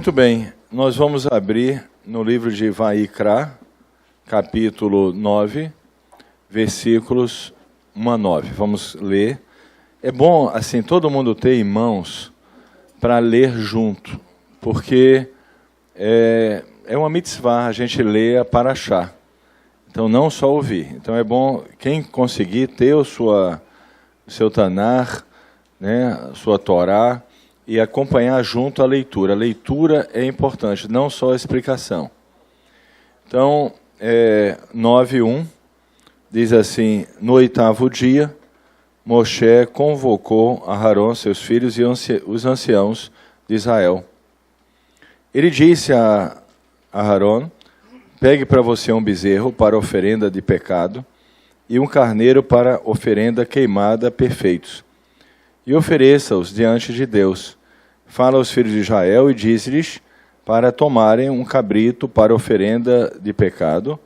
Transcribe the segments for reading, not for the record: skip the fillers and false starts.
Muito bem, nós vamos abrir no livro de Vaikra, capítulo 9, versículos 1 a 9. Vamos ler. É bom, assim, todo mundo ter em mãos para ler junto, porque é uma mitzvah a gente ler a Parashá. Então, não só ouvir. Então, é bom, quem conseguir ter o seu Tanar, né, a sua Torá, e acompanhar junto a leitura. A leitura é importante, não só a explicação. Então, 9:1 diz assim: no 8º dia, Moshe convocou a Aarão, seus filhos e os anciãos de Israel. Ele disse a Aarão: pegue para você um bezerro para oferenda de pecado e um carneiro para oferenda queimada perfeitos, e ofereça-os diante de Deus. Fala aos filhos de Israel e diz-lhes para tomarem um cabrito para oferenda de pecado,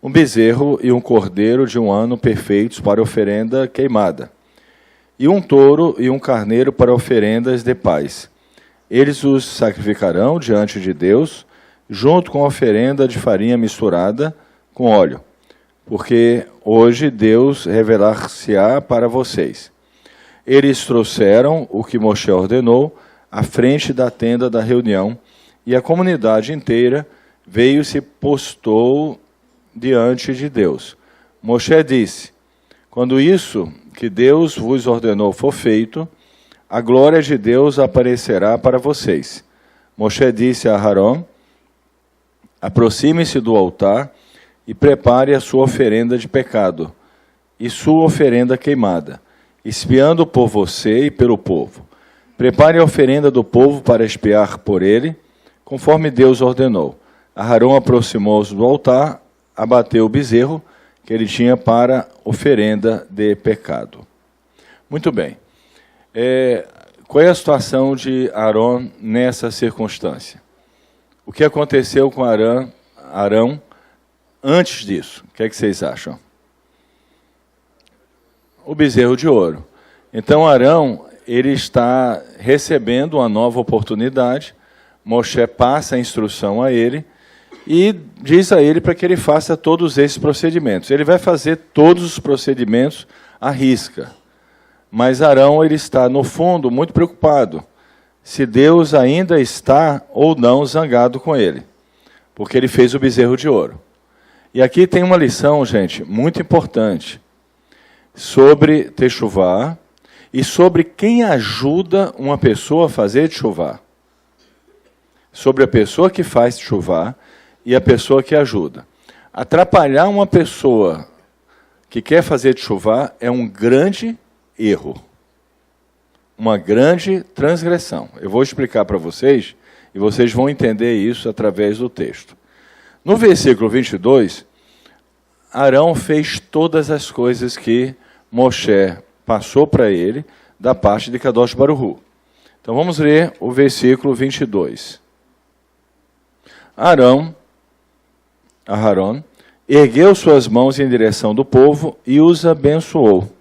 um bezerro e um cordeiro de 1 ano perfeitos para oferenda queimada, e um touro e um carneiro para oferendas de paz. Eles os sacrificarão diante de Deus, junto com a oferenda de farinha misturada com óleo, porque hoje Deus revelar-se-á para vocês. Eles trouxeram o que Moshe ordenou à frente da tenda da reunião, e a comunidade inteira veio e se postou diante de Deus. Moshe disse: quando isso que Deus vos ordenou for feito, a glória de Deus aparecerá para vocês. Moshe disse a Aarão: aproxime-se do altar e prepare a sua oferenda de pecado e sua oferenda queimada, espiando por você e pelo povo. Prepare a oferenda do povo para expiar por ele, conforme Deus ordenou. Aarão aproximou-se do altar, abateu o bezerro que ele tinha para oferenda de pecado. Muito bem. Qual é a situação de Aarão nessa circunstância? O que aconteceu com Aarão antes disso? O que é que vocês acham? O bezerro de ouro. Então, Aarão, ele está recebendo uma nova oportunidade. Moshe passa a instrução a ele e diz a ele para que ele faça todos esses procedimentos. Ele vai fazer todos os procedimentos à risca. Mas Aarão, ele está, no fundo, muito preocupado se Deus ainda está ou não zangado com ele, porque ele fez o bezerro de ouro. E aqui tem uma lição, gente, muito importante, sobre techuvá e sobre quem ajuda uma pessoa a fazer techuvá. Sobre a pessoa que faz techuvá e a pessoa que ajuda. Atrapalhar uma pessoa que quer fazer techuvá é um grande erro. Uma grande transgressão. Eu vou explicar para vocês, e vocês vão entender isso através do texto. No versículo 22, Aarão fez todas as coisas que Moshe passou para ele, da parte de Kadosh Baruch Hu. Então vamos ler o versículo 22. Aarão ergueu suas mãos em direção do povo e os abençoou.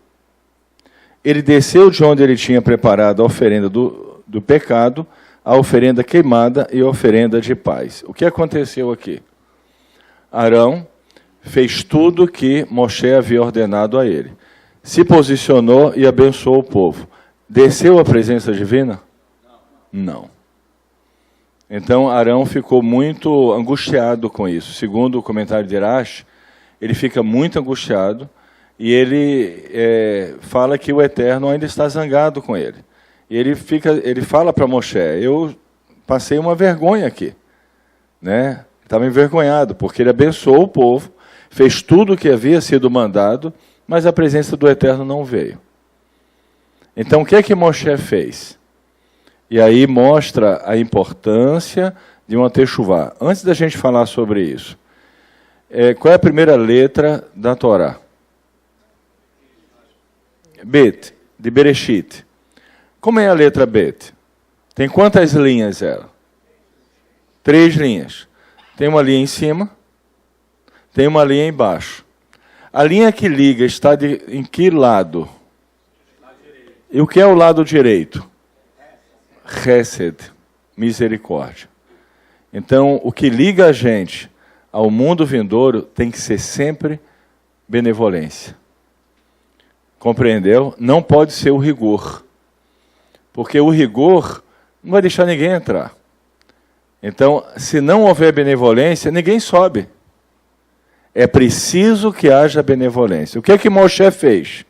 Ele desceu de onde ele tinha preparado a oferenda do pecado, a oferenda queimada e a oferenda de paz. O que aconteceu aqui? Aarão fez tudo que Moshe havia ordenado a ele. Se posicionou e abençoou o povo. Desceu a presença divina? Não. Então, Aarão ficou muito angustiado com isso. Segundo o comentário de Irash, ele fica muito angustiado e ele fala que o Eterno ainda está zangado com ele. E ele fala para Moshe: eu passei uma vergonha aqui, né? Estava envergonhado, porque ele abençoou o povo, fez tudo o que havia sido mandado, mas a presença do Eterno não veio. Então, o que é que Moshe fez? E aí mostra a importância de uma techuvá. Antes da gente falar sobre isso, qual é a primeira letra da Torá? Bet, de Bereshit. Como é a letra Bet? Tem quantas linhas ela? 3 linhas. Tem uma linha em cima, tem uma linha embaixo. A linha que liga está em que lado? E o que é o lado direito? Hesed, misericórdia. Então, o que liga a gente ao mundo vindouro tem que ser sempre benevolência. Compreendeu? Não pode ser o rigor. Porque o rigor não vai deixar ninguém entrar. Então, se não houver benevolência, ninguém sobe. É preciso que haja benevolência. O que é que Moshe fez?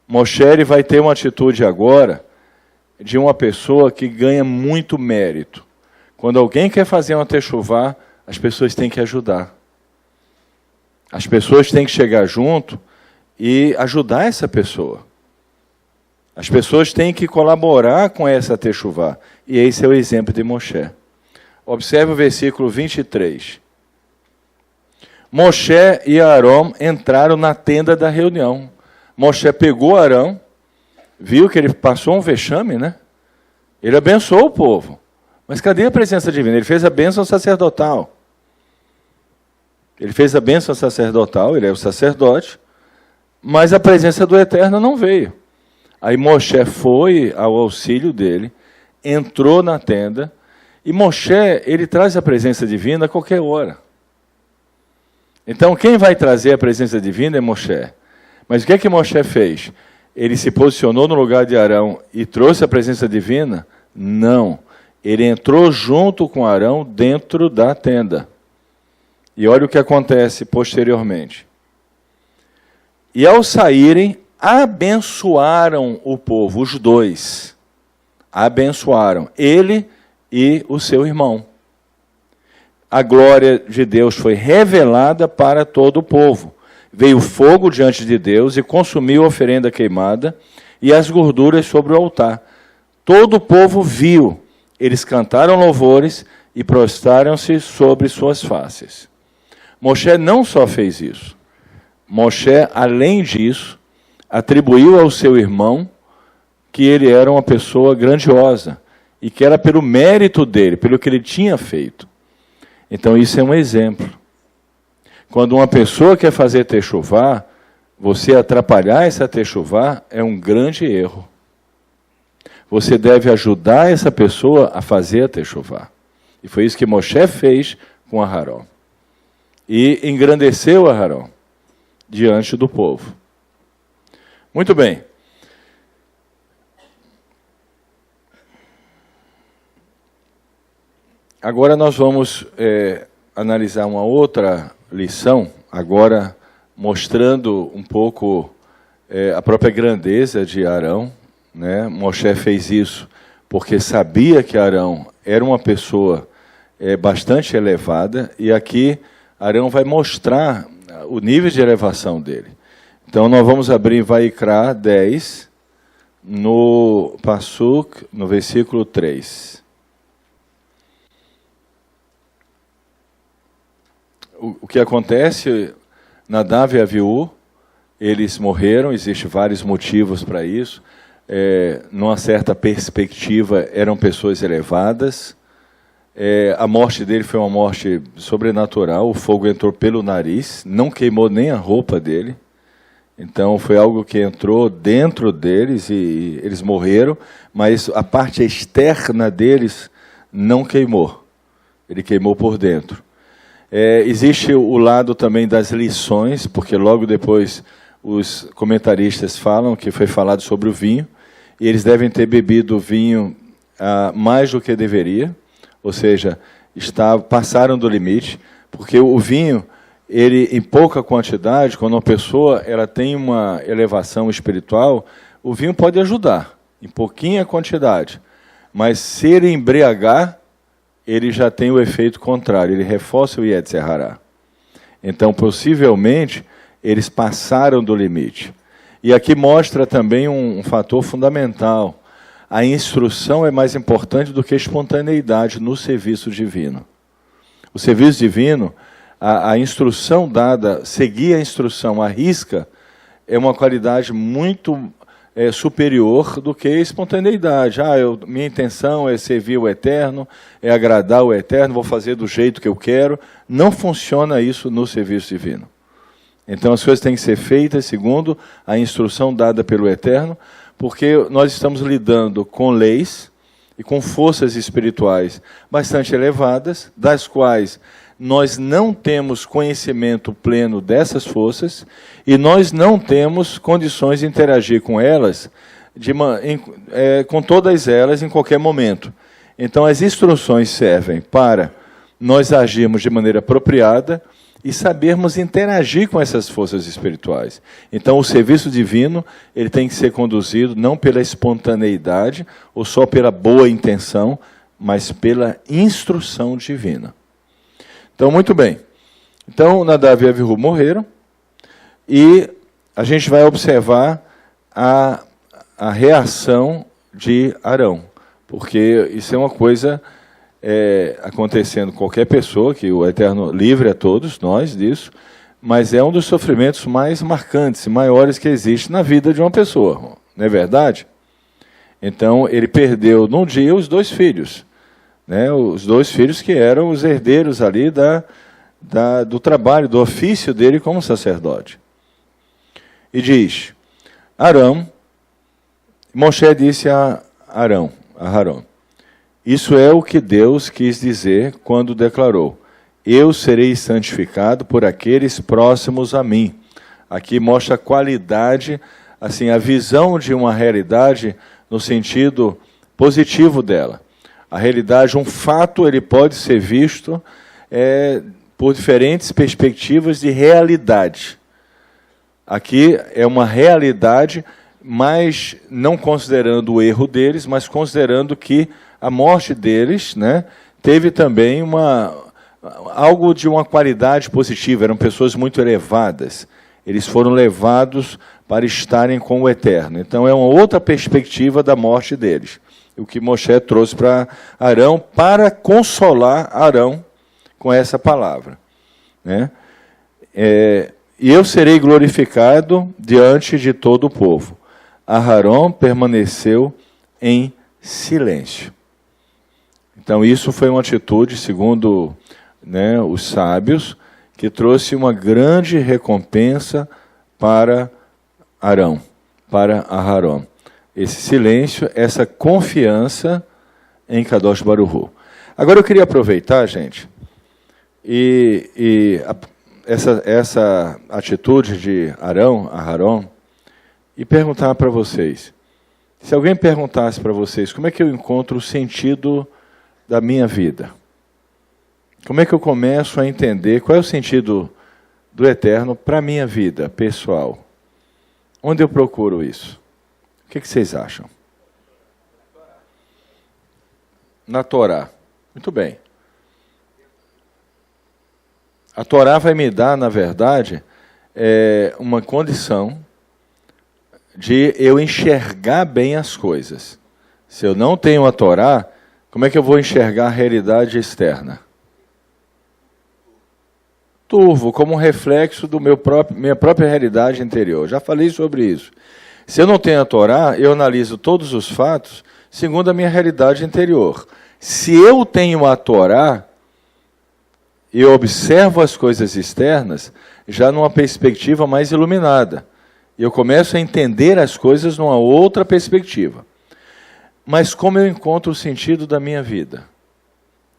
Moshe ele vai ter uma atitude agora de uma pessoa que ganha muito mérito. Quando alguém quer fazer uma techuvá, as pessoas têm que ajudar. As pessoas têm que chegar junto e ajudar essa pessoa. As pessoas têm que colaborar com essa techuvá. E esse é o exemplo de Moshe. Observe o versículo 23. Moshe e Arão entraram na tenda da reunião. Moshe pegou Arão, viu que ele passou um vexame, né? Ele abençoou o povo. Mas cadê a presença divina? Ele fez a bênção sacerdotal. Ele fez a bênção sacerdotal, ele é o sacerdote, mas a presença do Eterno não veio. Aí Moshe foi ao auxílio dele, entrou na tenda, e Moshe, ele traz a presença divina a qualquer hora. Então, quem vai trazer a presença divina é Moshe. Mas o que é que Moshe fez? Ele se posicionou no lugar de Arão e trouxe a presença divina? Não. Ele entrou junto com Arão dentro da tenda. E olha o que acontece posteriormente. E ao saírem, abençoaram o povo, os dois. Abençoaram, ele e o seu irmão. A glória de Deus foi revelada para todo o povo. Veio fogo diante de Deus e consumiu a oferenda queimada e as gorduras sobre o altar. Todo o povo viu. Eles cantaram louvores e prostraram-se sobre suas faces. Moshe não só fez isso. Moshe, além disso, atribuiu ao seu irmão que ele era uma pessoa grandiosa e que era pelo mérito dele, pelo que ele tinha feito. Então isso é um exemplo. Quando uma pessoa quer fazer techuvá, você atrapalhar essa techuvá é um grande erro. Você deve ajudar essa pessoa a fazer a techuvá. E foi isso que Moshe fez com Aharão. E engrandeceu Aharão diante do povo. Muito bem. Agora nós vamos analisar uma outra lição, agora mostrando um pouco a própria grandeza de Arão. Né? Moshe fez isso porque sabia que Arão era uma pessoa bastante elevada, e aqui Arão vai mostrar o nível de elevação dele. Então nós vamos abrir em Vaikra 10, no Pasuk, no versículo 3. O que acontece, Nadav e Aviú, eles morreram, existem vários motivos para isso. Numa certa perspectiva, eram pessoas elevadas. A morte dele foi uma morte sobrenatural, o fogo entrou pelo nariz, não queimou nem a roupa dele. Então foi algo que entrou dentro deles e eles morreram, mas a parte externa deles não queimou. Ele queimou por dentro. Existe o lado também das lições, porque logo depois os comentaristas falam que foi falado sobre o vinho, e eles devem ter bebido vinho mais do que deveria, ou seja, passaram do limite, porque o vinho, ele em pouca quantidade, quando uma pessoa ela tem uma elevação espiritual, o vinho pode ajudar, em pouquinha quantidade, mas se ele embriagar, ele já tem o efeito contrário, ele reforça o Yetzer Hará. Então, possivelmente, eles passaram do limite. E aqui mostra também um fator fundamental. A instrução é mais importante do que a espontaneidade no serviço divino. O serviço divino, a instrução dada, seguir a instrução à risca, é uma qualidade muito superior do que a espontaneidade. Minha intenção é servir o Eterno, é agradar o Eterno, vou fazer do jeito que eu quero. Não funciona isso no serviço divino. Então as coisas têm que ser feitas segundo a instrução dada pelo Eterno, porque nós estamos lidando com leis, e com forças espirituais bastante elevadas, das quais nós não temos conhecimento pleno dessas forças e nós não temos condições de interagir com elas, com todas elas em qualquer momento. Então, as instruções servem para nós agirmos de maneira apropriada e sabermos interagir com essas forças espirituais. Então, o serviço divino ele tem que ser conduzido não pela espontaneidade ou só pela boa intenção, mas pela instrução divina. Então, muito bem. Então, Nadav e Avihu morreram e a gente vai observar a reação de Arão, porque isso é uma coisa acontecendo com qualquer pessoa, que o Eterno livre a todos nós disso, mas é um dos sofrimentos mais marcantes e maiores que existe na vida de uma pessoa, não é verdade? Então, ele perdeu num dia os 2 filhos, né, os 2 filhos que eram os herdeiros ali do trabalho, do ofício dele como sacerdote. E diz, Moshe disse a Arão, isso é o que Deus quis dizer quando declarou, eu serei santificado por aqueles próximos a mim. Aqui mostra a qualidade, assim, a visão de uma realidade no sentido positivo dela. A realidade, um fato, ele pode ser visto por diferentes perspectivas de realidade. Aqui é uma realidade, mas não considerando o erro deles, mas considerando que a morte deles, né, teve também algo de uma qualidade positiva, eram pessoas muito elevadas. Eles foram levados para estarem com o Eterno. Então é uma outra perspectiva da morte deles. O que Moshe trouxe para Arão, para consolar Arão com essa palavra, né? E eu serei glorificado diante de todo o povo. Arão permaneceu em silêncio. Então isso foi uma atitude, segundo, né, os sábios, que trouxe uma grande recompensa para Arão, para Aharon. Esse silêncio, essa confiança em Kadosh Baruch Hu. Agora eu queria aproveitar, gente, essa atitude de Aharon, e perguntar para vocês, se alguém perguntasse para vocês, como é que eu encontro o sentido da minha vida? Como é que eu começo a entender qual é o sentido do Eterno para a minha vida pessoal? Onde eu procuro isso? O que vocês acham? Na Torá. Muito bem. A Torá vai me dar, na verdade, uma condição de eu enxergar bem as coisas. Se eu não tenho a Torá, como é que eu vou enxergar a realidade externa? Turvo, como um reflexo do minha própria realidade interior. Já falei sobre isso. Se eu não tenho a Torá, eu analiso todos os fatos segundo a minha realidade interior. Se eu tenho a Torá, eu observo as coisas externas já numa perspectiva mais iluminada. Eu começo a entender as coisas numa outra perspectiva. Mas como eu encontro o sentido da minha vida?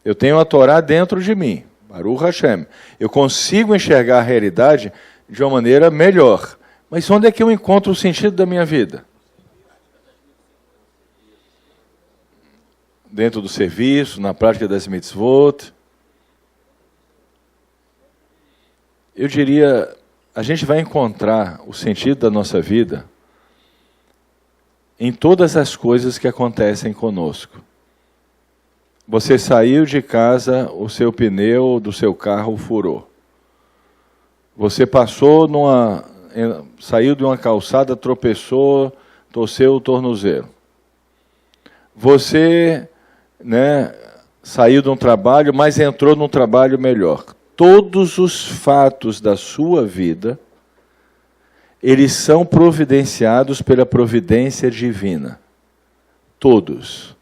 Eu tenho a Torá dentro de mim, Baruch Hashem. Eu consigo enxergar a realidade de uma maneira melhor. Mas onde é que eu encontro o sentido da minha vida? Dentro do serviço, na prática das mitzvot. Eu diria, a gente vai encontrar o sentido da nossa vida em todas as coisas que acontecem conosco. Você saiu de casa, o seu pneu do seu carro furou. Você saiu de uma calçada, tropeçou, torceu o tornozelo. Você, saiu de um trabalho, mas entrou num trabalho melhor. Todos os fatos da sua vida, eles são providenciados pela providência divina. Todos.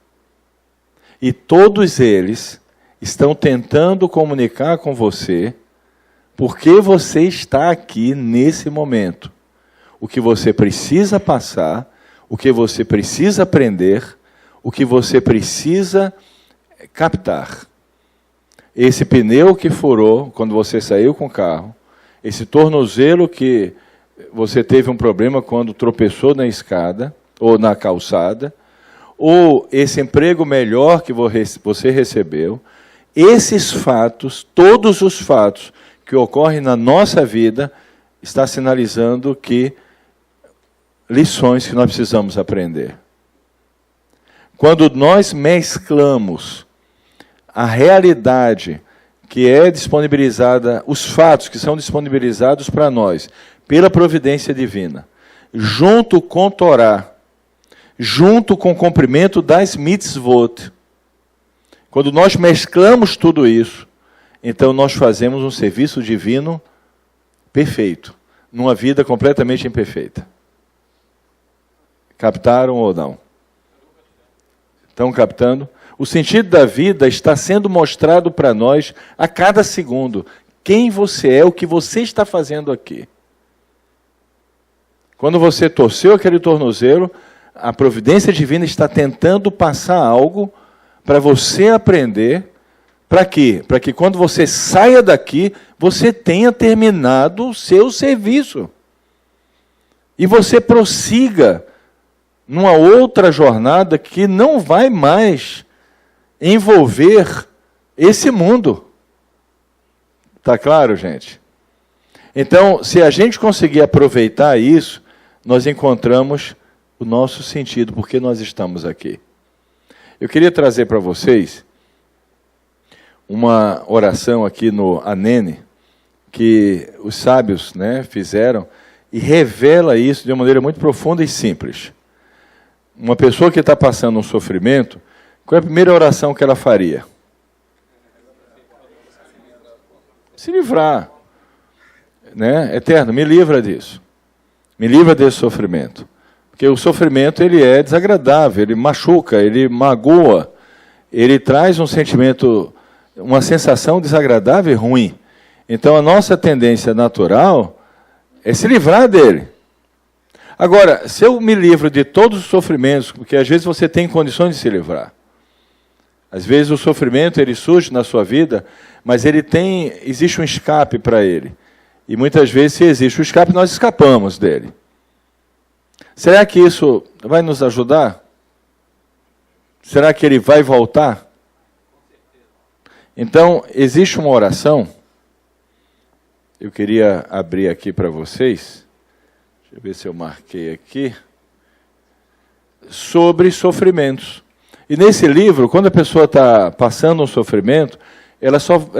E todos eles estão tentando comunicar com você por que você está aqui nesse momento. O que você precisa passar, o que você precisa aprender, o que você precisa captar. Esse pneu que furou quando você saiu com o carro, esse tornozelo que você teve um problema quando tropeçou na escada ou na calçada, ou esse emprego melhor que você recebeu, esses fatos, todos os fatos que ocorrem na nossa vida, está sinalizando que lições que nós precisamos aprender. Quando nós mesclamos a realidade que é disponibilizada, os fatos que são disponibilizados para nós pela providência divina, junto com Torá, junto com o cumprimento das mitzvot, quando nós mesclamos tudo isso, então nós fazemos um serviço divino perfeito, numa vida completamente imperfeita. Captaram ou não? Estão captando? O sentido da vida está sendo mostrado para nós a cada segundo. Quem você é, o que você está fazendo aqui. Quando você torceu aquele tornozelo, a providência divina está tentando passar algo para você aprender. Para quê? Para que quando você saia daqui, você tenha terminado o seu serviço. E você prossiga numa outra jornada que não vai mais envolver esse mundo. Está claro, gente? Então, se a gente conseguir aproveitar isso, nós encontramos o nosso sentido, porque nós estamos aqui. Eu queria trazer para vocês uma oração aqui no Anene, que os sábios, né, fizeram, e revela isso de uma maneira muito profunda e simples. Uma pessoa que está passando um sofrimento, qual é a primeira oração que ela faria? Se livrar. Né? Eterno, me livra disso. Me livra desse sofrimento. Porque o sofrimento ele é desagradável, ele machuca, ele magoa, ele traz um sentimento, uma sensação desagradável e ruim. Então a nossa tendência natural é se livrar dele. Agora, se eu me livro de todos os sofrimentos, porque às vezes você tem condições de se livrar. Às vezes o sofrimento ele surge na sua vida, mas existe um escape para ele. E muitas vezes, se existe o escape, nós escapamos dele. Será que isso vai nos ajudar? Será que ele vai voltar? Então, existe uma oração, eu queria abrir aqui para vocês, deixa eu ver se eu marquei aqui, sobre sofrimentos. E nesse livro, quando a pessoa está passando um sofrimento, ela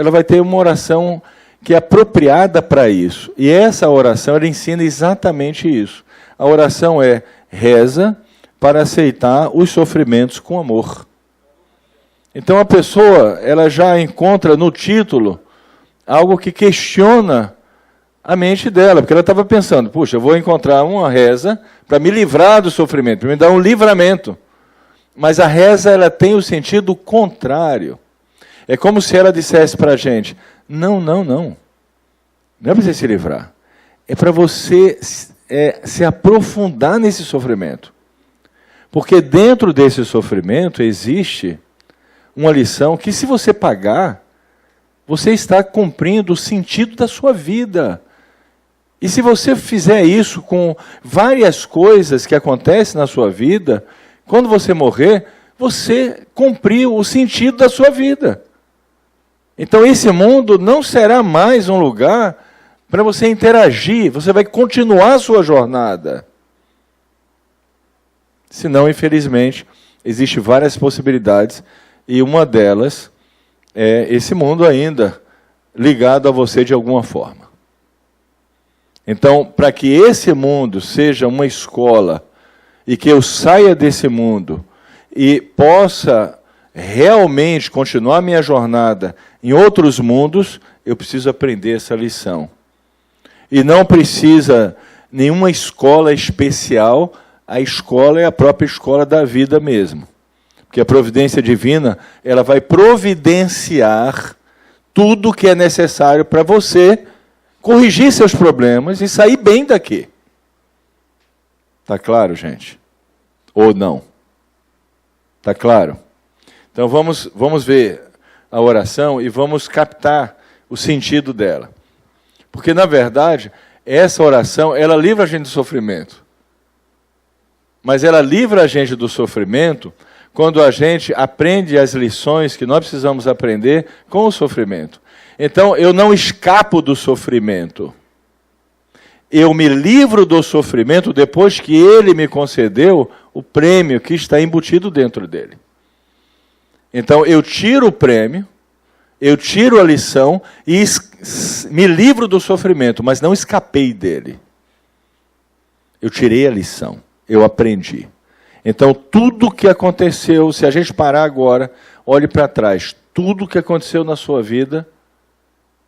vai ter uma oração que é apropriada para isso. E essa oração, ela ensina exatamente isso. A oração é: reza para aceitar os sofrimentos com amor. Então a pessoa, ela já encontra no título algo que questiona a mente dela, porque ela estava pensando, puxa, eu vou encontrar uma reza para me livrar do sofrimento, para me dar um livramento. Mas a reza, ela tem o sentido contrário. É como se ela dissesse para a gente, não. Não é para você se livrar. É para você se aprofundar nesse sofrimento. Porque dentro desse sofrimento existe uma lição que, se você pagar, você está cumprindo o sentido da sua vida. E se você fizer isso com várias coisas que acontecem na sua vida, quando você morrer, você cumpriu o sentido da sua vida. Então esse mundo não será mais um lugar para você interagir, você vai continuar a sua jornada. Senão, infelizmente, existem várias possibilidades, e uma delas é esse mundo ainda ligado a você de alguma forma. Então, para que esse mundo seja uma escola, e que eu saia desse mundo e possa realmente continuar minha jornada em outros mundos, eu preciso aprender essa lição. E não precisa nenhuma escola especial, a escola é a própria escola da vida mesmo. Porque a providência divina, ela vai providenciar tudo o que é necessário para você corrigir seus problemas e sair bem daqui. Está claro, gente? Ou não? Está claro? Então vamos ver a oração e vamos captar o sentido dela. Porque, na verdade, essa oração, ela livra a gente do sofrimento. Mas ela livra a gente do sofrimento quando a gente aprende as lições que nós precisamos aprender com o sofrimento. Então, eu não escapo do sofrimento. Eu me livro do sofrimento depois que ele me concedeu o prêmio que está embutido dentro dele. Então, eu tiro o prêmio, eu tiro a lição e me livro do sofrimento, mas não escapei dele. Eu tirei a lição, eu aprendi. Então, tudo que aconteceu, se a gente parar agora, olhe para trás, tudo que aconteceu na sua vida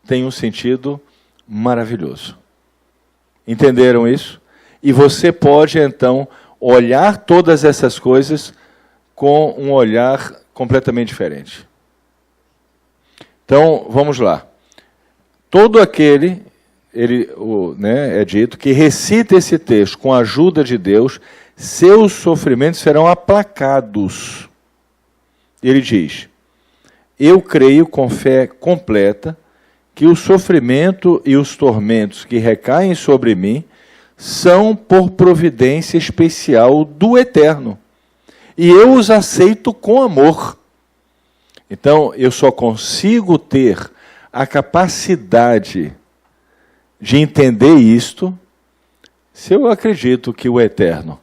tem um sentido maravilhoso. Entenderam isso? E você pode, então, olhar todas essas coisas com um olhar completamente diferente. Então, vamos lá. Todo aquele, é dito, que recita esse texto com a ajuda de Deus, seus sofrimentos serão aplacados. Ele diz, eu creio com fé completa que o sofrimento e os tormentos que recaem sobre mim são por providência especial do Eterno. E eu os aceito com amor. Então, eu só consigo ter a capacidade de entender isto se eu acredito que o Eterno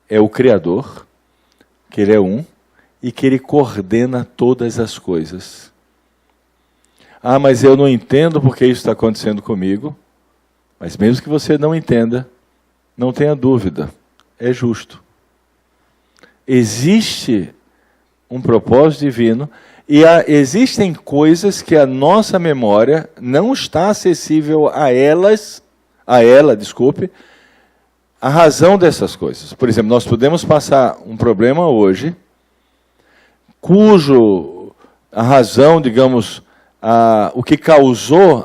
é o Criador, que Ele é um, e que Ele coordena todas as coisas. Ah, mas eu não entendo porque isso está acontecendo comigo. Mas mesmo que você não entenda, não tenha dúvida, é justo. Existe um propósito divino e existem coisas que a nossa memória não está acessível a ela, a razão dessas coisas. Por exemplo, nós podemos passar um problema hoje, cujo a razão, digamos, o que causou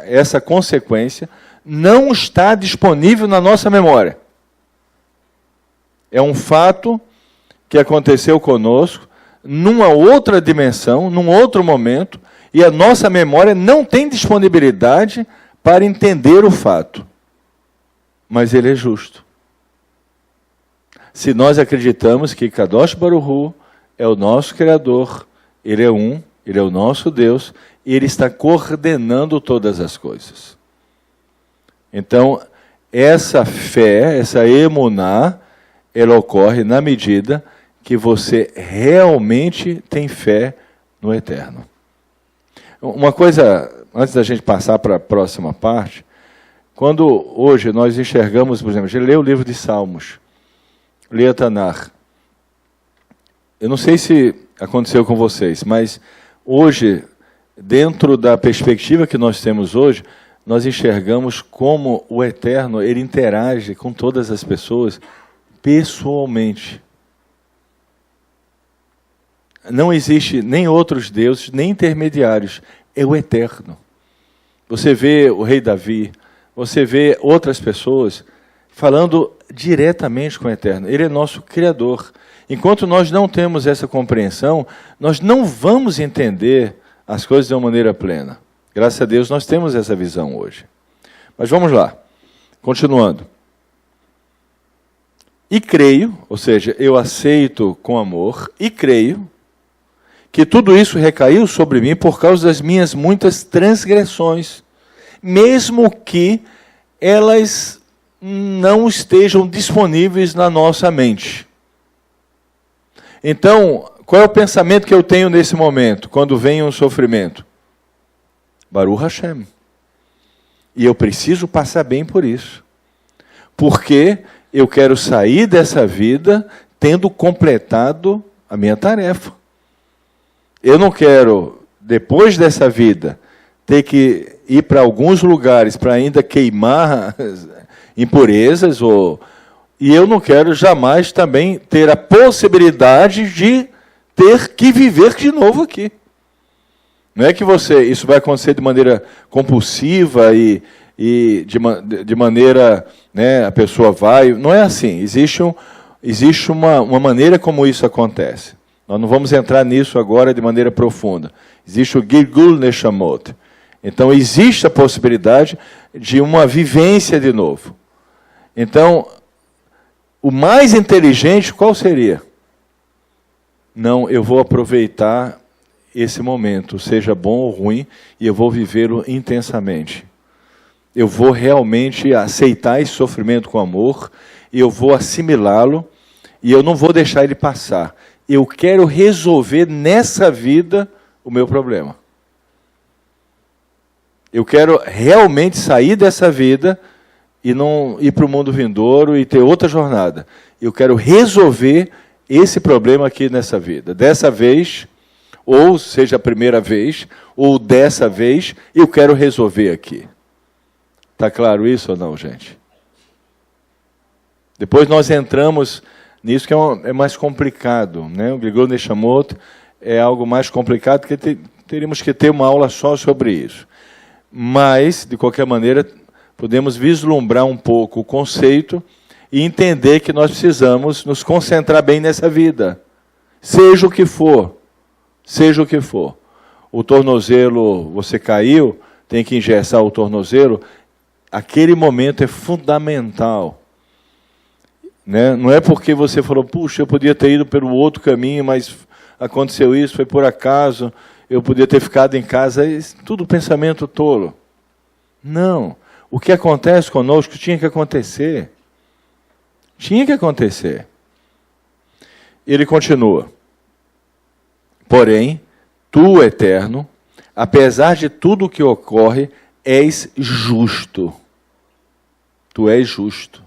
essa consequência não está disponível na nossa memória. É um fato que aconteceu conosco, numa outra dimensão, num outro momento, e a nossa memória não tem disponibilidade para entender o fato. Mas ele é justo. Se nós acreditamos que Kadosh Baruch Hu é o nosso Criador, Ele é um, Ele é o nosso Deus, e Ele está coordenando todas as coisas. Então, essa fé, essa emuná, ela ocorre na medida que você realmente tem fé no Eterno. Uma coisa, antes da gente passar para a próxima parte, quando hoje nós enxergamos, por exemplo, a gente lê o livro de Salmos, lê a Tanar. Eu não sei se aconteceu com vocês, mas hoje, dentro da perspectiva que nós temos hoje, nós enxergamos como o Eterno, ele interage com todas as pessoas pessoalmente. Não existe nem outros deuses, nem intermediários. É o Eterno. Você vê o rei Davi, você vê outras pessoas falando diretamente com o Eterno. Ele é nosso Criador. Enquanto nós não temos essa compreensão, nós não vamos entender as coisas de uma maneira plena. Graças a Deus nós temos essa visão hoje. Mas vamos lá. Continuando. E creio, ou seja, eu aceito com amor, e creio que tudo isso recaiu sobre mim por causa das minhas muitas transgressões, mesmo que elas não estejam disponíveis na nossa mente. Então, qual é o pensamento que eu tenho nesse momento, quando vem um sofrimento? Baruch Hashem. E eu preciso passar bem por isso. Porque eu quero sair dessa vida tendo completado a minha tarefa. Eu não quero, depois dessa vida, ter que ir para alguns lugares para ainda queimar impurezas, e eu não quero jamais também ter a possibilidade de ter que viver de novo aqui. Não é que isso vai acontecer de maneira compulsiva e de maneira, né, a pessoa vai... Não é assim. Existe uma maneira como isso acontece. Nós não vamos entrar nisso agora de maneira profunda. Existe o Gilgul Neshamot. Então, existe a possibilidade de uma vivência de novo. Então, o mais inteligente, qual seria? Não, eu vou aproveitar esse momento, seja bom ou ruim, e eu vou vivê-lo intensamente. Eu vou realmente aceitar esse sofrimento com amor, e eu vou assimilá-lo, e eu não vou deixar ele passar. Eu quero resolver nessa vida o meu problema. Eu quero realmente sair dessa vida e não ir para o mundo vindouro e ter outra jornada. Eu quero resolver esse problema aqui nessa vida. Dessa vez, ou seja a primeira vez, ou dessa vez, eu quero resolver aqui. Está claro isso ou não, gente? Depois nós entramos nisso que é mais complicado, né? O Gilgul Neshamot é algo mais complicado, que teríamos que ter uma aula só sobre isso. Mas, de qualquer maneira, podemos vislumbrar um pouco o conceito e entender que nós precisamos nos concentrar bem nessa vida. Seja o que for. Seja o que for. O tornozelo, você caiu, tem que engessar o tornozelo. Aquele momento é fundamental. Né? Não é porque você falou, puxa, eu podia ter ido pelo outro caminho, mas aconteceu isso, foi por acaso, eu podia ter ficado em casa, tudo pensamento tolo. Não. O que acontece conosco tinha que acontecer. Tinha que acontecer. Ele continua. Porém, tu, Eterno, apesar de tudo o que ocorre, és justo. Tu és justo.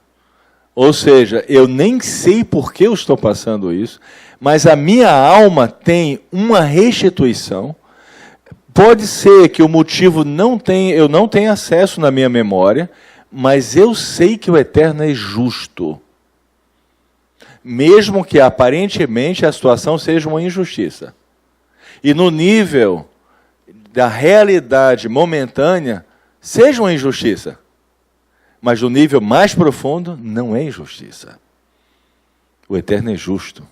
Ou seja, eu nem sei por que eu estou passando isso, mas a minha alma tem uma restituição. Pode ser que o motivo eu não tenha acesso na minha memória, mas eu sei que o Eterno é justo. Mesmo que aparentemente a situação seja uma injustiça. E no nível da realidade momentânea, seja uma injustiça. Mas no nível mais profundo, não é injustiça. O Eterno é justo.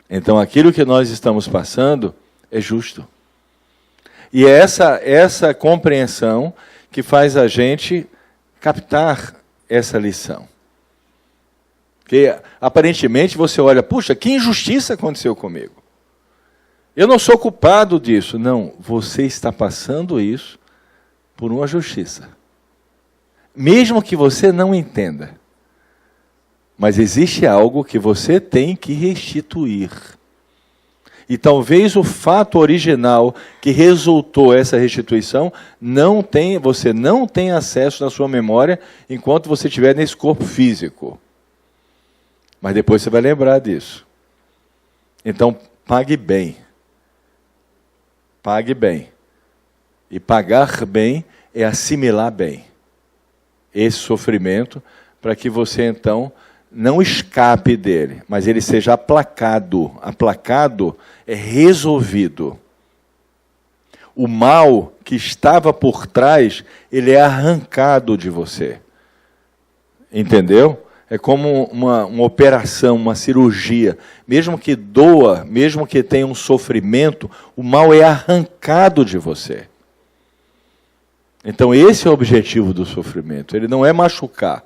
Então aquilo que nós estamos passando é justo. E é essa compreensão que faz a gente captar essa lição. Porque aparentemente você olha, puxa, que injustiça aconteceu comigo. Eu não sou culpado disso. Não, você está passando isso por uma justiça. Mesmo que você não entenda. Mas existe algo que você tem que restituir. E talvez o fato original que resultou essa restituição, você não tem acesso na sua memória enquanto você estiver nesse corpo físico. Mas depois você vai lembrar disso. Então, pague bem. Pague bem. E pagar bem é assimilar bem esse sofrimento, para que você, então, não escape dele, mas ele seja aplacado. Aplacado é resolvido. O mal que estava por trás, ele é arrancado de você. Entendeu? É como uma operação, uma cirurgia. Mesmo que doa, mesmo que tenha um sofrimento, o mal é arrancado de você. Então esse é o objetivo do sofrimento. Ele não é machucar.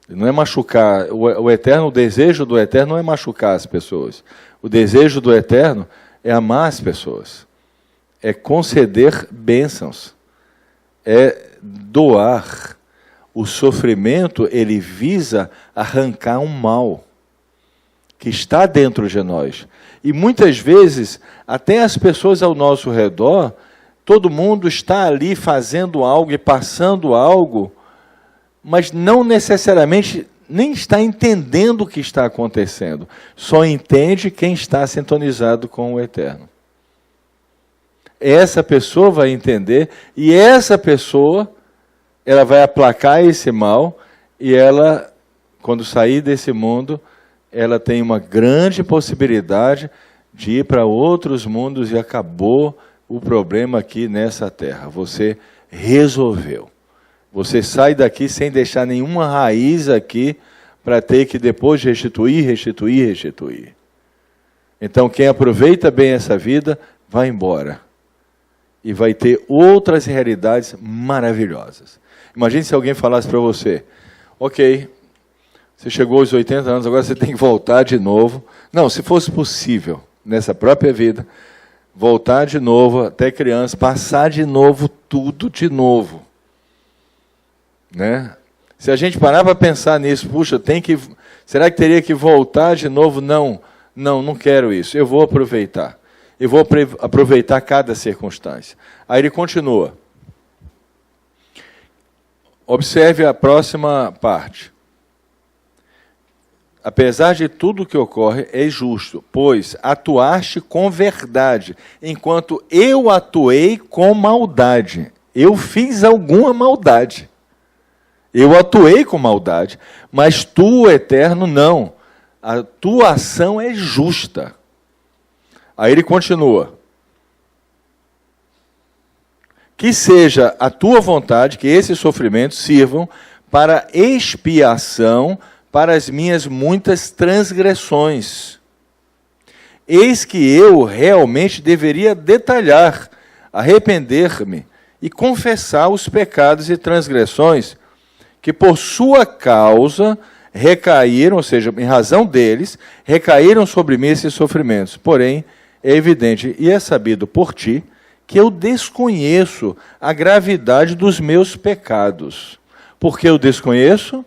Ele não é machucar. O Eterno, o desejo do Eterno não é machucar as pessoas. O desejo do Eterno é amar as pessoas. É conceder bênçãos. É doar. O sofrimento, ele visa arrancar um mal que está dentro de nós. E muitas vezes, até as pessoas ao nosso redor, todo mundo está ali fazendo algo e passando algo, mas não necessariamente nem está entendendo o que está acontecendo. Só entende quem está sintonizado com o Eterno. Essa pessoa vai entender, e essa pessoa, ela vai aplacar esse mal, e ela, quando sair desse mundo, ela tem uma grande possibilidade de ir para outros mundos, e acabou o problema aqui nessa terra. Você resolveu. Você sai daqui sem deixar nenhuma raiz aqui, para ter que depois restituir. Então, quem aproveita bem essa vida, vai embora. E vai ter outras realidades maravilhosas. Imagine se alguém falasse para você, ok, você chegou aos 80 anos, agora você tem que voltar de novo. Não, se fosse possível, nessa própria vida, voltar de novo até criança, passar de novo tudo de novo. Né? Se a gente parar para pensar nisso, puxa, será que teria que voltar de novo? Não quero isso. Eu vou aproveitar. Eu vou aproveitar cada circunstância. Aí ele continua. Observe a próxima parte. Apesar de tudo que ocorre, é justo, pois atuaste com verdade, enquanto eu atuei com maldade. Eu fiz alguma maldade. Eu atuei com maldade, mas tu, Eterno, não. A tua ação é justa. Aí ele continua. Que seja a tua vontade que esses sofrimentos sirvam para expiação para as minhas muitas transgressões. Eis que eu realmente deveria detalhar, arrepender-me e confessar os pecados e transgressões que por sua causa recaíram, ou seja, em razão deles, recaíram sobre mim esses sofrimentos. Porém, é evidente e é sabido por ti que eu desconheço a gravidade dos meus pecados. Por que eu desconheço?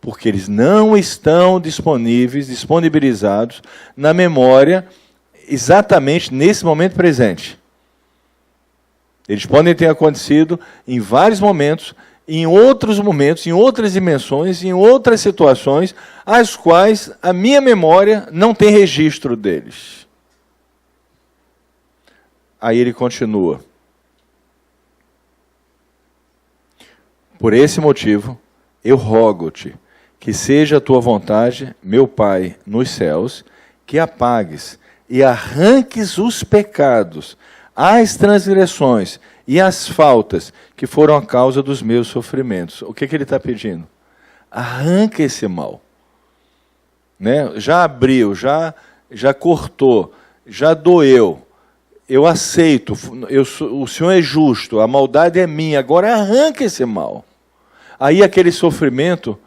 Porque eles não estão disponibilizados na memória exatamente nesse momento presente. Eles podem ter acontecido em vários momentos, em outros momentos, em outras dimensões, em outras situações, as quais a minha memória não tem registro deles. Aí ele continua. Por esse motivo, eu rogo-te que seja a tua vontade, meu Pai, nos céus, que apagues e arranques os pecados, as transgressões e as faltas que foram a causa dos meus sofrimentos. O que ele está pedindo? Arranca esse mal. Né? Já abriu, já cortou, já doeu. Eu aceito, o Senhor é justo, a maldade é minha, agora arranca esse mal. Aí aquele sofrimento,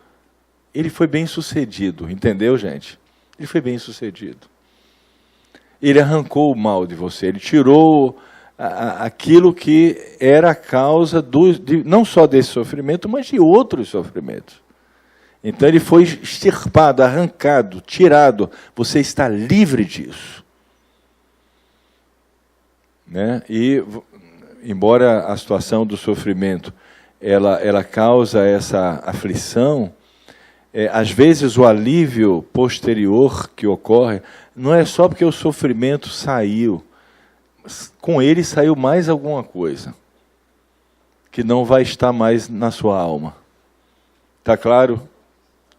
ele foi bem sucedido, entendeu, gente? Ele foi bem sucedido. Ele arrancou o mal de você, ele tirou aquilo que era a causa não só desse sofrimento, mas de outros sofrimentos. Então ele foi extirpado, arrancado, tirado. Você está livre disso. Né? E, embora a situação do sofrimento ela causa essa aflição, às vezes o alívio posterior que ocorre não é só porque o sofrimento saiu, com ele saiu mais alguma coisa que não vai estar mais na sua alma. Está claro?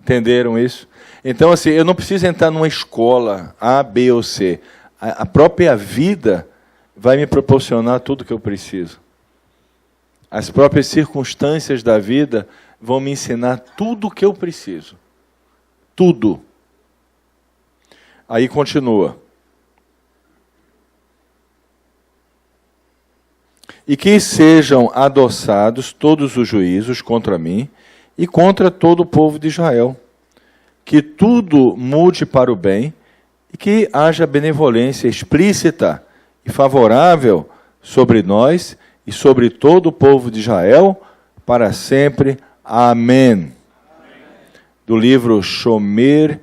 Entenderam isso? Então, assim, eu não preciso entrar numa escola A, B ou C. A própria vida vai me proporcionar tudo o que eu preciso. As próprias circunstâncias da vida vão me ensinar tudo o que eu preciso. Tudo. Aí continua. E que sejam adossados todos os juízos contra mim e contra todo o povo de Israel. Que tudo mude para o bem e que haja benevolência explícita e favorável sobre nós e sobre todo o povo de Israel, para sempre. Amém. Do livro Shomer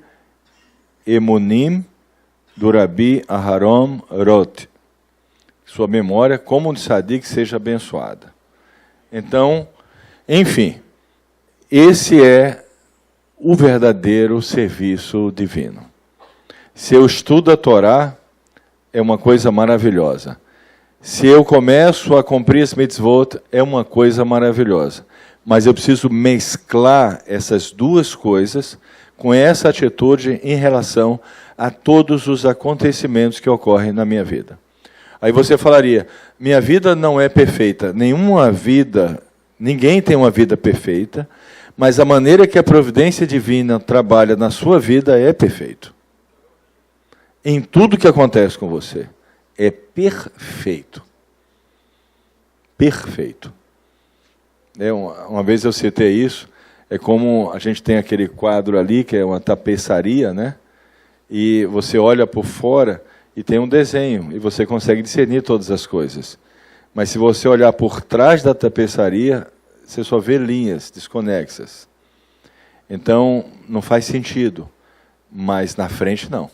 Emunim, do Rabi Aharon Roth. Sua memória, como um tzadik, seja abençoada. Então, enfim, esse é o verdadeiro serviço divino. Se eu estudo a Torá, é uma coisa maravilhosa. Se eu começo a cumprir as mitzvot, é uma coisa maravilhosa. Mas eu preciso mesclar essas duas coisas com essa atitude em relação a todos os acontecimentos que ocorrem na minha vida. Aí você falaria, minha vida não é perfeita. Ninguém tem uma vida perfeita, mas a maneira que a providência divina trabalha na sua vida é perfeito. em tudo que acontece com você. É perfeito. Perfeito. Uma vez eu citei isso, é como a gente tem aquele quadro ali, que é uma tapeçaria, né? E você olha por fora e tem um desenho, e você consegue discernir todas as coisas. Mas se você olhar por trás da tapeçaria, você só vê linhas desconexas. Então, não faz sentido. Mas na frente, não.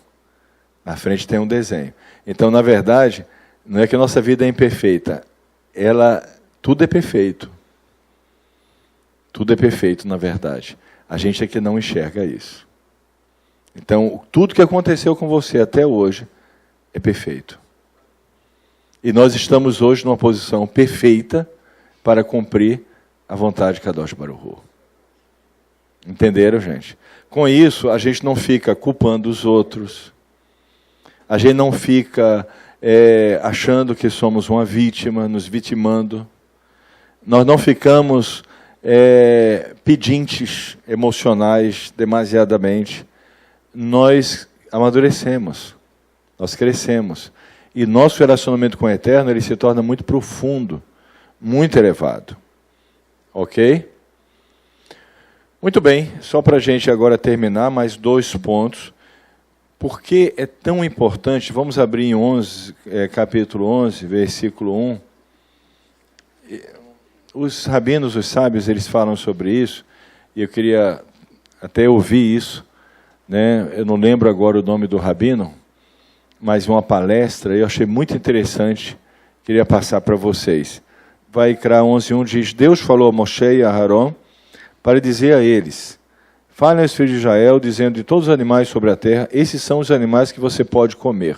Na frente tem um desenho. Então, na verdade, não é que a nossa vida é imperfeita. Tudo é perfeito. Tudo é perfeito, na verdade. A gente é que não enxerga isso. Então, tudo que aconteceu com você até hoje é perfeito. E nós estamos hoje numa posição perfeita para cumprir a vontade de Kadosh Baruch Hu. Entenderam, gente? Com isso, a gente não fica culpando os outros. A gente não fica achando que somos uma vítima, nos vitimando. Nós não ficamos pedintes emocionais demasiadamente. Nós amadurecemos, nós crescemos. E nosso relacionamento com o Eterno, ele se torna muito profundo, muito elevado. Ok? Muito bem, só para a gente agora terminar, mais 2 pontos. Por que é tão importante? Vamos abrir em capítulo 11, versículo 1. Os rabinos, os sábios, eles falam sobre isso, e eu queria até ouvir isso, né? Eu não lembro agora o nome do rabino, mas uma palestra, eu achei muito interessante, queria passar para vocês. Vaikra 11:1 diz, Deus falou a Moshe e a Aharon para dizer a eles, falem aos filhos de Israel, dizendo de todos os animais sobre a terra, esses são os animais que você pode comer.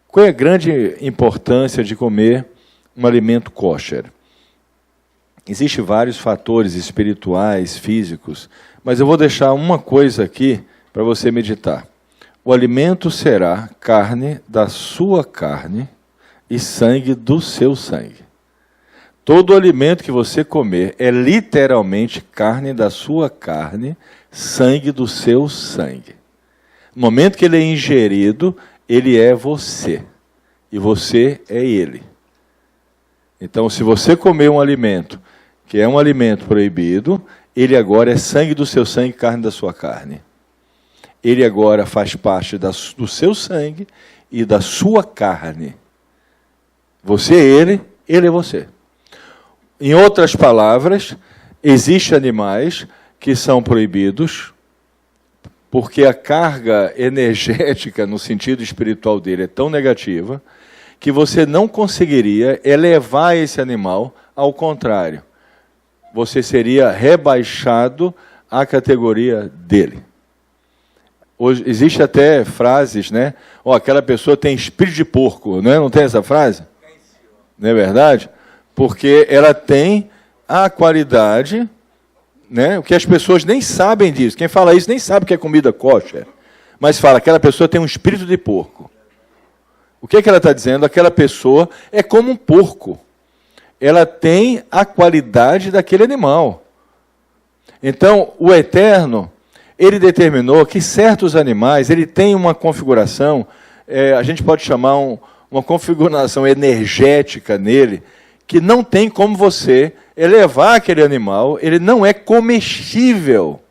Qual é a grande importância de comer um alimento kosher? Existem vários fatores espirituais, físicos, mas eu vou deixar uma coisa aqui para você meditar. O alimento será carne da sua carne e sangue do seu sangue. Todo alimento que você comer é literalmente carne da sua carne, sangue do seu sangue. No momento que ele é ingerido, ele é você. E você é ele. Então, se você comer um alimento que é um alimento proibido, ele agora é sangue do seu sangue, carne da sua carne. Ele agora faz parte do seu sangue e da sua carne. Você é ele é você. Em outras palavras, existem animais que são proibidos, porque a carga energética, no sentido espiritual dele, é tão negativa, que você não conseguiria elevar esse animal ao contrário. Você seria rebaixado à categoria dele. Hoje, existe até frases, né? Aquela pessoa tem espírito de porco, né? Não tem essa frase? Não é verdade? Porque ela tem a qualidade, né? O que as pessoas nem sabem disso. Quem fala isso nem sabe que é comida kosher. Mas fala, aquela pessoa tem um espírito de porco. O que ela está dizendo? Aquela pessoa é como um porco. Ela tem a qualidade daquele animal. Então, o Eterno, ele determinou que certos animais, ele tem uma configuração, a gente pode chamar uma configuração energética nele, que não tem como você elevar aquele animal, ele não é comestível.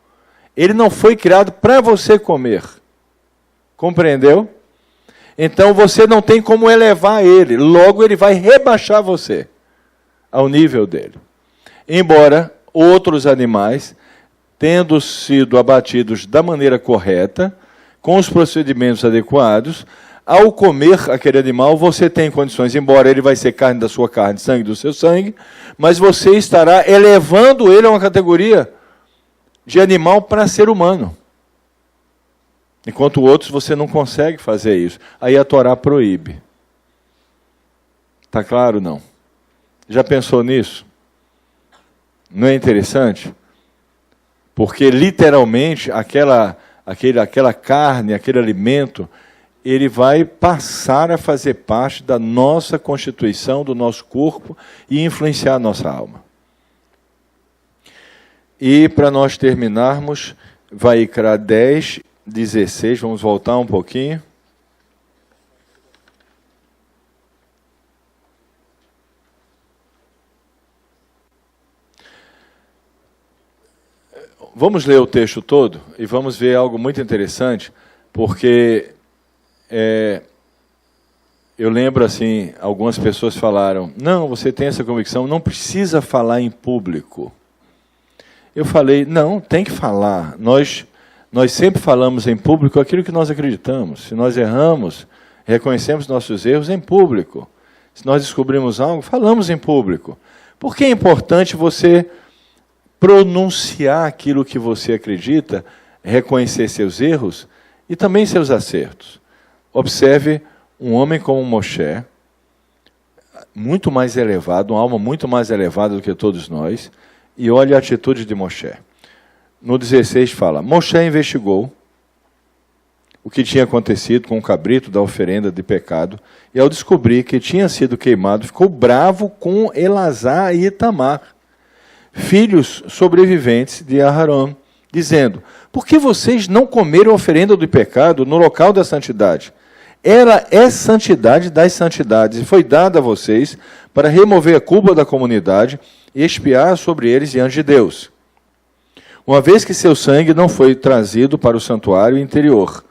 Ele não foi criado para você comer. Compreendeu? Então, você não tem como elevar ele, logo ele vai rebaixar você ao nível dele. Embora outros animais, tendo sido abatidos da maneira correta, com os procedimentos adequados, ao comer aquele animal, você tem condições, embora ele vai ser carne da sua carne, sangue do seu sangue, mas você estará elevando ele a uma categoria de animal para ser humano. Enquanto outros você não consegue fazer isso. Aí a Torá proíbe. Está claro, não? Já pensou nisso? Não é interessante? Porque, literalmente, aquela carne, aquele alimento, ele vai passar a fazer parte da nossa constituição, do nosso corpo, e influenciar a nossa alma. E, para nós terminarmos, Vaikra 10, 16, vamos voltar um pouquinho. vamos ler o texto todo e vamos ver algo muito interessante, porque eu lembro assim, algumas pessoas falaram, não, você tem essa convicção, não precisa falar em público. Eu falei, não, tem que falar. Nós sempre falamos em público aquilo que nós acreditamos. Se nós erramos, reconhecemos nossos erros em público. Se nós descobrimos algo, falamos em público. Por que é importante você pronunciar aquilo que você acredita, reconhecer seus erros e também seus acertos? Observe um homem como Moshe, muito mais elevado, uma alma muito mais elevada do que todos nós, e olhe a atitude de Moshe. No 16 fala, Moshe investigou o que tinha acontecido com o cabrito da oferenda de pecado, e ao descobrir que tinha sido queimado, ficou bravo com Elazar e Itamar, filhos sobreviventes de Aharon, dizendo, por que vocês não comeram a oferenda do pecado no local da santidade? Ela é santidade das santidades, e foi dada a vocês para remover a culpa da comunidade e expiar sobre eles diante de Deus. Uma vez que seu sangue não foi trazido para o santuário interior,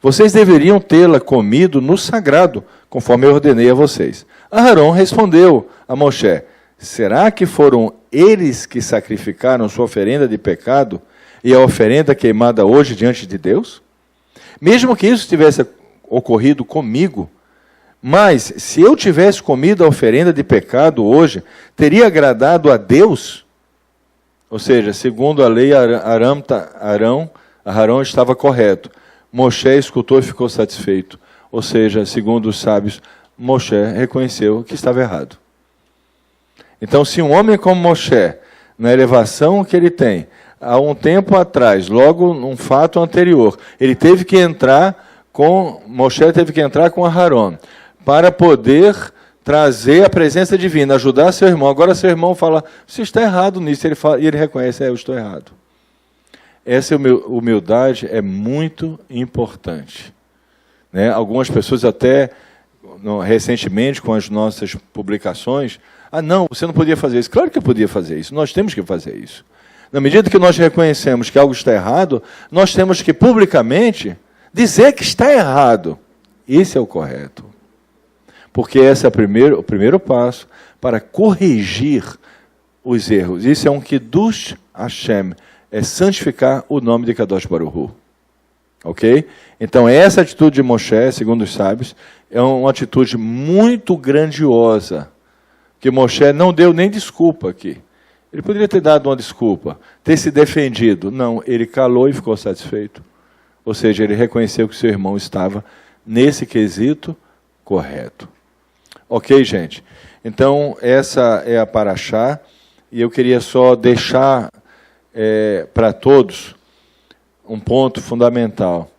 vocês deveriam tê-la comido no sagrado, conforme eu ordenei a vocês. Aharon respondeu a Moshe, será que foram eles que sacrificaram sua oferenda de pecado e a oferenda queimada hoje diante de Deus? Mesmo que isso tivesse ocorrido comigo, mas se eu tivesse comido a oferenda de pecado hoje, teria agradado a Deus? Ou seja, segundo a lei, Aharon estava correto. Moshe escutou e ficou satisfeito. Ou seja, segundo os sábios, Moshe reconheceu que estava errado. Então, se um homem como Moshe, na elevação que ele tem, há um tempo atrás, logo num fato anterior, Moshe teve que entrar com Aharon para poder trazer a presença divina, ajudar seu irmão. Agora seu irmão fala, você está errado nisso, e ele reconhece, eu estou errado. Essa humildade é muito importante. Né? Algumas pessoas até, recentemente, com as nossas publicações, não, você não podia fazer isso. Claro que eu podia fazer isso, nós temos que fazer isso. Na medida que nós reconhecemos que algo está errado, nós temos que publicamente dizer que está errado. Esse é o correto. Porque esse é o primeiro passo para corrigir os erros. Isso é um Kiddush Hashem, é santificar o nome de Kadosh Baruch Hu. Ok? Então, essa atitude de Moshe, segundo os sábios, é uma atitude muito grandiosa, que Moshe não deu nem desculpa aqui. Ele poderia ter dado uma desculpa, ter se defendido. Não, ele calou e ficou satisfeito. Ou seja, ele reconheceu que seu irmão estava nesse quesito correto. Ok, gente? Então, essa é a Parashá, e eu queria só deixar para todos um ponto fundamental.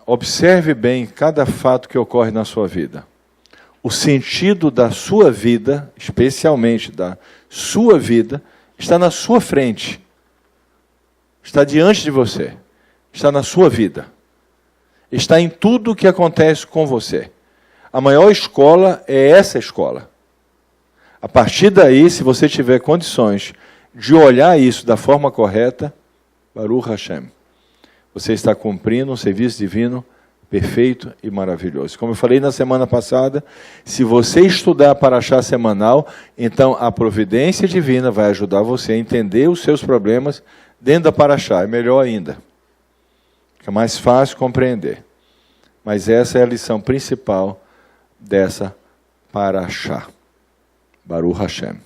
Observe bem cada fato que ocorre na sua vida. O sentido da sua vida, especialmente da sua vida, está na sua frente. Está diante de você. Está na sua vida. Está em tudo o que acontece com você. A maior escola é essa escola. A partir daí, se você tiver condições de olhar isso da forma correta, Baruch Hashem, você está cumprindo um serviço divino perfeito e maravilhoso. Como eu falei na semana passada, se você estudar a Parashá semanal, então a providência divina vai ajudar você a entender os seus problemas dentro da Parashá. É melhor ainda. Fica mais fácil compreender. Mas essa é a lição principal dessa Parashá. Baruch Hashem.